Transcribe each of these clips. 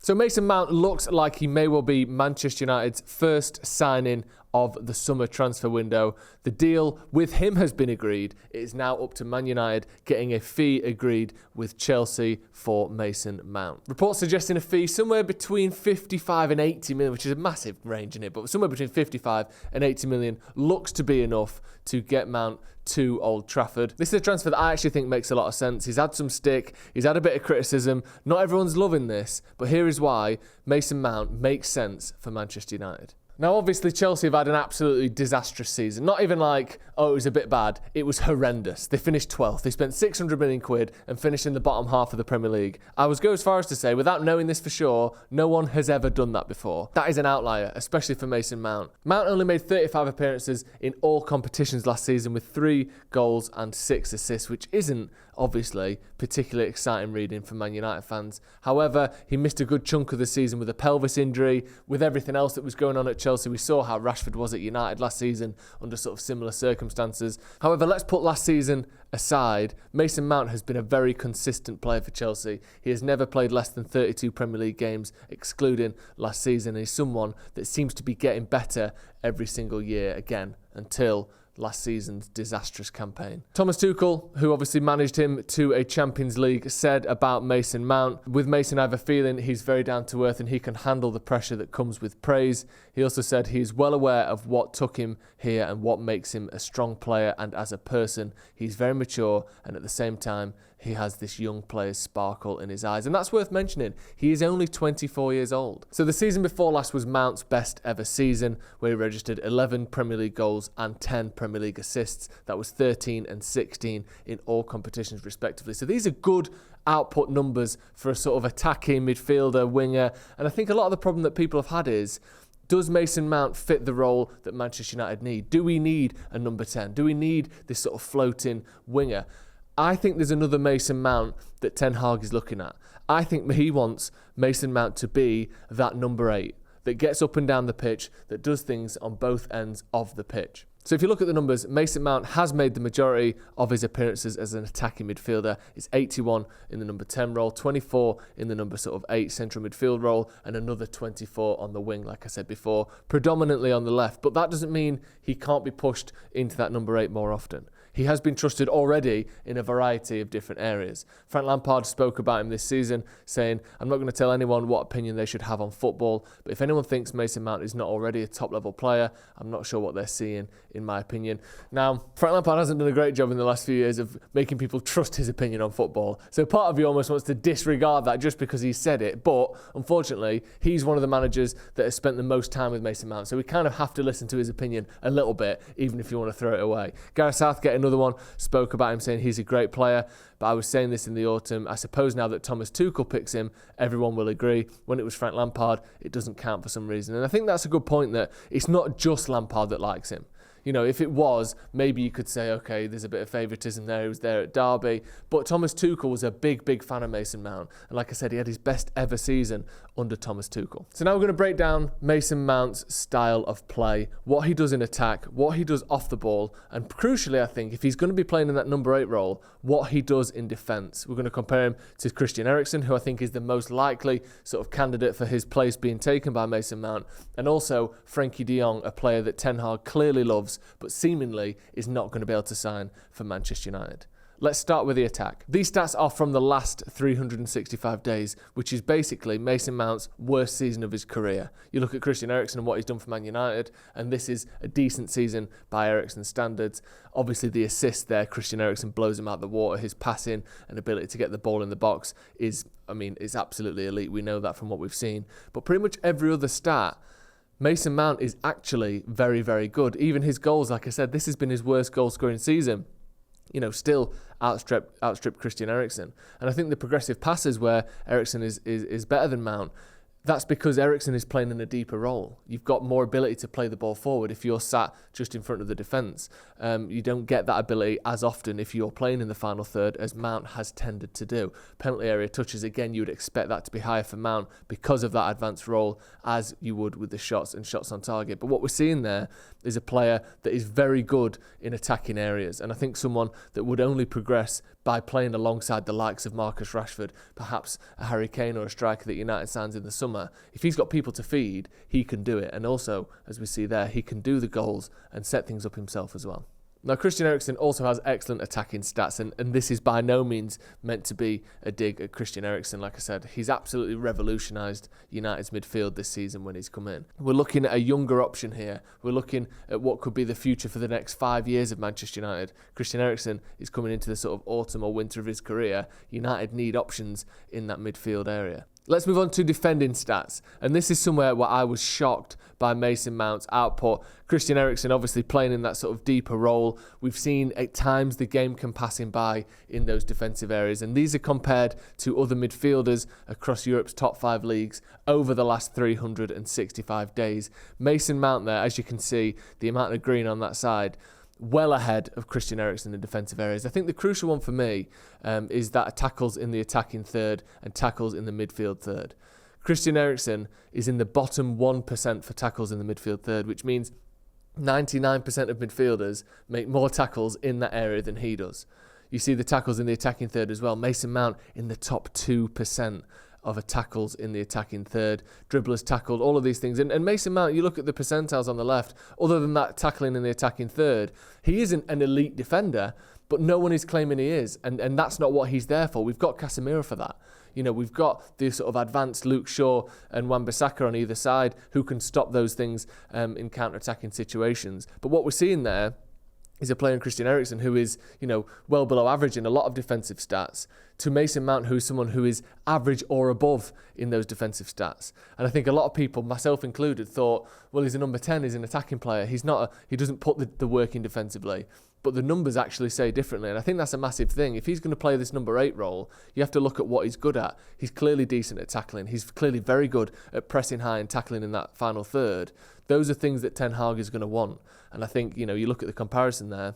So Mason Mount looks like he may well be Manchester United's first signing of the summer transfer window. The deal with him has been agreed. It is now up to Man United getting a fee agreed with Chelsea for Mason Mount. Reports suggesting a fee somewhere between 55 and 80 million, which is a massive range in it, but somewhere between 55 and 80 million looks to be enough to get Mount to Old Trafford. This is a transfer that I actually think makes a lot of sense. He's had some stick, he's had a bit of criticism. Not everyone's loving this, but here is why Mason Mount makes sense for Manchester United. Now, obviously, Chelsea have had an absolutely disastrous season. Not even like, oh, it was a bit bad. It was horrendous. They finished 12th. They spent 600 million quid and finished in the bottom half of the Premier League. I would go as far as to say, without knowing this for sure, no one has ever done that before. That is an outlier, especially for Mason Mount. Mount only made 35 appearances in all competitions last season with 3 goals and 6 assists, which isn't obviously particularly exciting reading for Man United fans. However, he missed a good chunk of the season with a pelvis injury. With everything else that was going on at Chelsea, we saw how Rashford was at United last season under sort of similar circumstances. However, let's put last season aside. Mason Mount has been a very consistent player for Chelsea. He has never played less than 32 Premier League games, excluding last season. He's someone that seems to be getting better every single year again until last season's disastrous campaign. Thomas Tuchel, who obviously managed him to a Champions League, said about Mason Mount, with Mason I have a feeling he's very down to earth and he can handle the pressure that comes with praise. He also said he's well aware of what took him here and what makes him a strong player, and as a person he's very mature, and at the same time he has this young player's sparkle in his eyes. And that's worth mentioning. He is only 24 years old. So the season before last was Mount's best ever season, where he registered 11 Premier League goals and 10 Premier League assists. That was 13 and 16 in all competitions respectively. So these are good output numbers for a sort of attacking midfielder, winger. And I think a lot of the problem that people have had is, does Mason Mount fit the role that Manchester United need? Do we need a number 10? Do we need this sort of floating winger? I think there's another Mason Mount that Ten Hag is looking at. I think he wants Mason Mount to be that number 8 that gets up and down the pitch, that does things on both ends of the pitch. So if you look at the numbers, Mason Mount has made the majority of his appearances as an attacking midfielder. It's 81 in the number 10 role, 24 in the number sort of 8 central midfield role, and another 24 on the wing, like I said before, predominantly on the left. But that doesn't mean he can't be pushed into that number 8 more often. He has been trusted already in a variety of different areas. Frank Lampard spoke about him this season, saying, I'm not going to tell anyone what opinion they should have on football, but if anyone thinks Mason Mount is not already a top-level player, I'm not sure what they're seeing, in my opinion. Now, Frank Lampard hasn't done a great job in the last few years of making people trust his opinion on football, so part of you almost wants to disregard that just because he said it, but unfortunately, he's one of the managers that has spent the most time with Mason Mount, so we kind of have to listen to his opinion a little bit, even if you want to throw it away. Gareth Southgate, another one, spoke about him saying he's a great player, but I was saying this in the autumn. I suppose now that Thomas Tuchel picks him, everyone will agree. When it was Frank Lampard, it doesn't count for some reason. And I think that's a good point, that it's not just Lampard that likes him. You know, if it was, maybe you could say, okay, there's a bit of favouritism there. He was there at Derby. But Thomas Tuchel was a big, big fan of Mason Mount. And like I said, he had his best ever season under Thomas Tuchel. So now we're going to break down Mason Mount's style of play, what he does in attack, what he does off the ball, and crucially, I think, if he's going to be playing in that number 8 role, what he does in defence. We're going to compare him to Christian Eriksen, who I think is the most likely sort of candidate for his place being taken by Mason Mount, and also Frenkie de Jong, a player that Ten Hag clearly loves, but seemingly is not going to be able to sign for Manchester United. Let's start with the attack. These stats are from the last 365 days, which is basically Mason Mount's worst season of his career. You look at Christian Eriksen and what he's done for Man United, and this is a decent season by Eriksen's standards. Obviously, the assist there, Christian Eriksen blows him out the water. His passing and ability to get the ball in the box is absolutely elite. We know that from what we've seen. But pretty much every other stat, Mason Mount is actually very, very good. Even his goals, like I said, this has been his worst goal-scoring season. You know, still outstripped Christian Eriksen. And I think the progressive passes where Eriksen is better than Mount, That's because Eriksen is playing in a deeper role. You've got more ability to play the ball forward if you're sat just in front of the defence. You don't get that ability as often if you're playing in the final third, as Mount has tended to do. Penalty area touches, again, you would expect that to be higher for Mount because of that advanced role, as you would with the shots and shots on target. But what we're seeing there is a player that is very good in attacking areas, and I think someone that would only progress by playing alongside the likes of Marcus Rashford, perhaps a Harry Kane or a striker that United signs in the summer. If he's got people to feed, he can do it. And also, as we see there, he can do the goals and set things up himself as well. Now, Christian Eriksen also has excellent attacking stats, and this is by no means meant to be a dig at Christian Eriksen. Like I said, he's absolutely revolutionised United's midfield this season when he's come in. We're looking at a younger option here. We're looking at what could be the future for the next 5 years of Manchester United. Christian Eriksen is coming into the sort of autumn or winter of his career. United need options in that midfield area. Let's move on to defending stats. And this is somewhere where I was shocked by Mason Mount's output. Christian Eriksen obviously playing in that sort of deeper role. We've seen at times the game can pass him by in those defensive areas. And these are compared to other midfielders across Europe's top 5 leagues over the last 365 days. Mason Mount there, as you can see, the amount of green on that side, well ahead of Christian Eriksen in defensive areas. I think the crucial one for me is that tackles in the attacking third and tackles in the midfield third. Christian Eriksen is in the bottom 1% for tackles in the midfield third, which means 99% of midfielders make more tackles in that area than he does. You see the tackles in the attacking third as well. Mason Mount in the top 2% of tackles in the attacking third, dribblers tackled, all of these things. And Mason Mount, you look at the percentiles on the left, other than that tackling in the attacking third, he isn't an elite defender, but no one is claiming he is. And that's not what he's there for. We've got Casemiro for that. You know, we've got the sort of advanced Luke Shaw and Wan-Bissaka on either side who can stop those things in counter-attacking situations. But what we're seeing there is a player in Christian Eriksen who is, you know, well below average in a lot of defensive stats, to Mason Mount, who is someone who is average or above in those defensive stats. And I think a lot of people, myself included, thought, well, he's a number 10, he's an attacking player. He doesn't put the work in defensively. But the numbers actually say differently. And I think that's a massive thing. If he's going to play this number 8 role, you have to look at what he's good at. He's clearly decent at tackling. He's clearly very good at pressing high and tackling in that final third. Those are things that Ten Hag is going to want. And I think, you know, you look at the comparison there,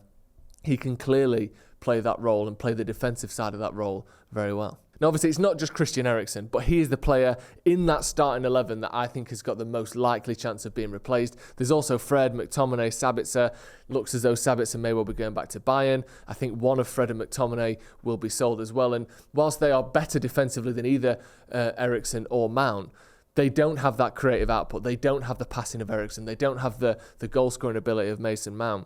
he can clearly play that role and play the defensive side of that role very well. Now, obviously, it's not just Christian Eriksen, but he is the player in that starting 11 that I think has got the most likely chance of being replaced. There's also Fred, McTominay, Sabitzer. Looks as though Sabitzer may well be going back to Bayern. I think one of Fred and McTominay will be sold as well. And whilst they are better defensively than either Eriksen or Mount, they don't have that creative output. They don't have the passing of Eriksen. They don't have the goal-scoring ability of Mason Mount.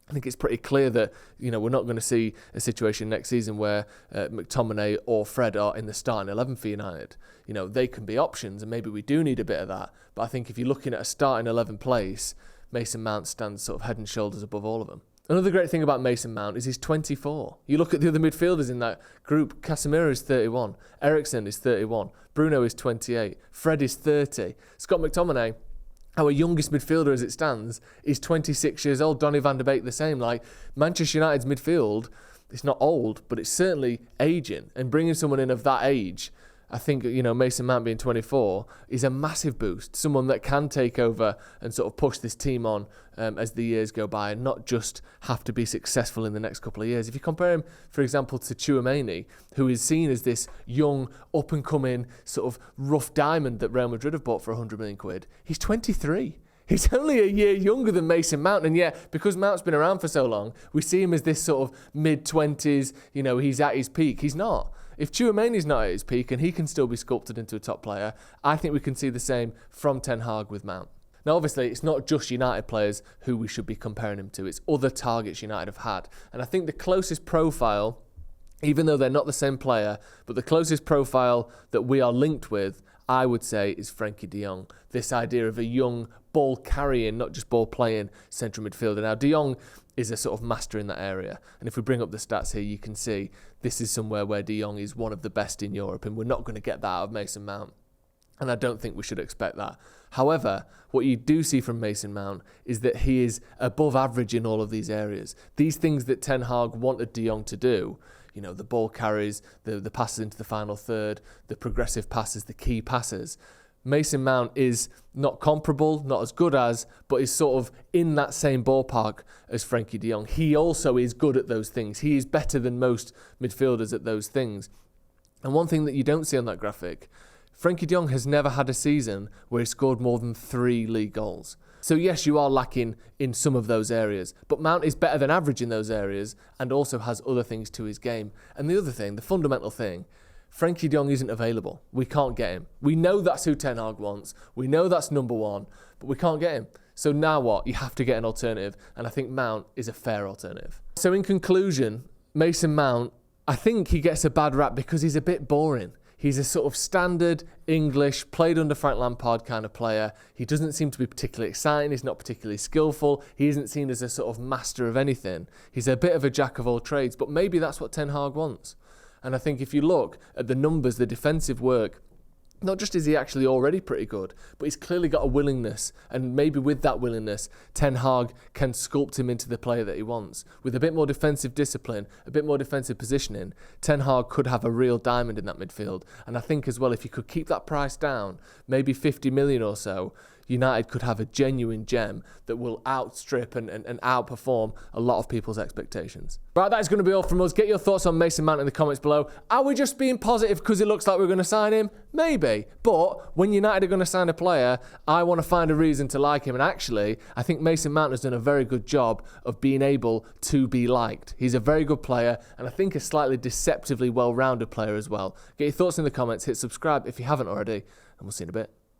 I think it's pretty clear that, you know, we're not going to see a situation next season where McTominay or Fred are in the starting 11 for United. You know, they can be options, and maybe we do need a bit of that. But I think if you're looking at a starting 11 place, Mason Mount stands sort of head and shoulders above all of them. Another great thing about Mason Mount is he's 24. You look at the other midfielders in that group, Casemiro is 31, Eriksen is 31, Bruno is 28, Fred is 30, Scott McTominay, our youngest midfielder as it stands, is 26 years old. Donny van de Beek the same. Like, Manchester United's midfield, it's not old, but it's certainly aging. And bringing someone in of that age, I think, you know, Mason Mount being 24 is a massive boost. Someone that can take over and sort of push this team on as the years go by, and not just have to be successful in the next couple of years. If you compare him, for example, to Tchouaméni, who is seen as this young, up-and-coming, sort of rough diamond that Real Madrid have bought for 100 million quid, he's 23. He's only a year younger than Mason Mount, and yet, because Mount's been around for so long, we see him as this sort of mid-20s, you know, he's at his peak. He's not. If Tchouaméni's not at his peak and he can still be sculpted into a top player, I think we can see the same from Ten Hag with Mount. Now, obviously, it's not just United players who we should be comparing him to. It's other targets United have had. And I think the closest profile, even though they're not the same player, but the closest profile that we are linked with, I would say, is Frenkie de Jong. This idea of a young, ball-carrying, not just ball-playing central midfielder. Now, de Jong is a sort of master in that area. And if we bring up the stats here, you can see this is somewhere where de Jong is one of the best in Europe, and we're not going to get that out of Mason Mount. And I don't think we should expect that. However, what you do see from Mason Mount is that he is above average in all of these areas. These things that Ten Hag wanted de Jong to do, you know, the ball carries, the passes into the final third, the progressive passes, the key passes, Mason Mount is not comparable, not as good as, but is sort of in that same ballpark as Frankie de Jong. He also is good at those things. He is better than most midfielders at those things. And one thing that you don't see on that graphic, Frankie de Jong has never had a season where he scored more than 3 league goals. So yes, you are lacking in some of those areas, but Mount is better than average in those areas and also has other things to his game. And the other thing, the fundamental thing, Frankie de Jong isn't available. We can't get him. We know that's who Ten Hag wants. We know that's number one, but we can't get him. So now what? You have to get an alternative, and I think Mount is a fair alternative. So in conclusion, Mason Mount, I think he gets a bad rap because he's a bit boring. He's a sort of standard English, played under Frank Lampard kind of player. He doesn't seem to be particularly exciting. He's not particularly skillful. He isn't seen as a sort of master of anything. He's a bit of a jack of all trades, but maybe that's what Ten Hag wants. And I think if you look at the numbers, the defensive work, not just is he actually already pretty good, but he's clearly got a willingness. And maybe with that willingness, Ten Hag can sculpt him into the player that he wants. With a bit more defensive discipline, a bit more defensive positioning, Ten Hag could have a real diamond in that midfield. And I think as well, if you could keep that price down, maybe 50 million or so, United could have a genuine gem that will outstrip and outperform a lot of people's expectations. Right, that is going to be all from us. Get your thoughts on Mason Mount in the comments below. Are we just being positive because it looks like we're going to sign him? Maybe. But when United are going to sign a player, I want to find a reason to like him. And actually, I think Mason Mount has done a very good job of being able to be liked. He's a very good player, and I think a slightly deceptively well-rounded player as well. Get your thoughts in the comments. Hit subscribe if you haven't already, and we'll see you in a bit.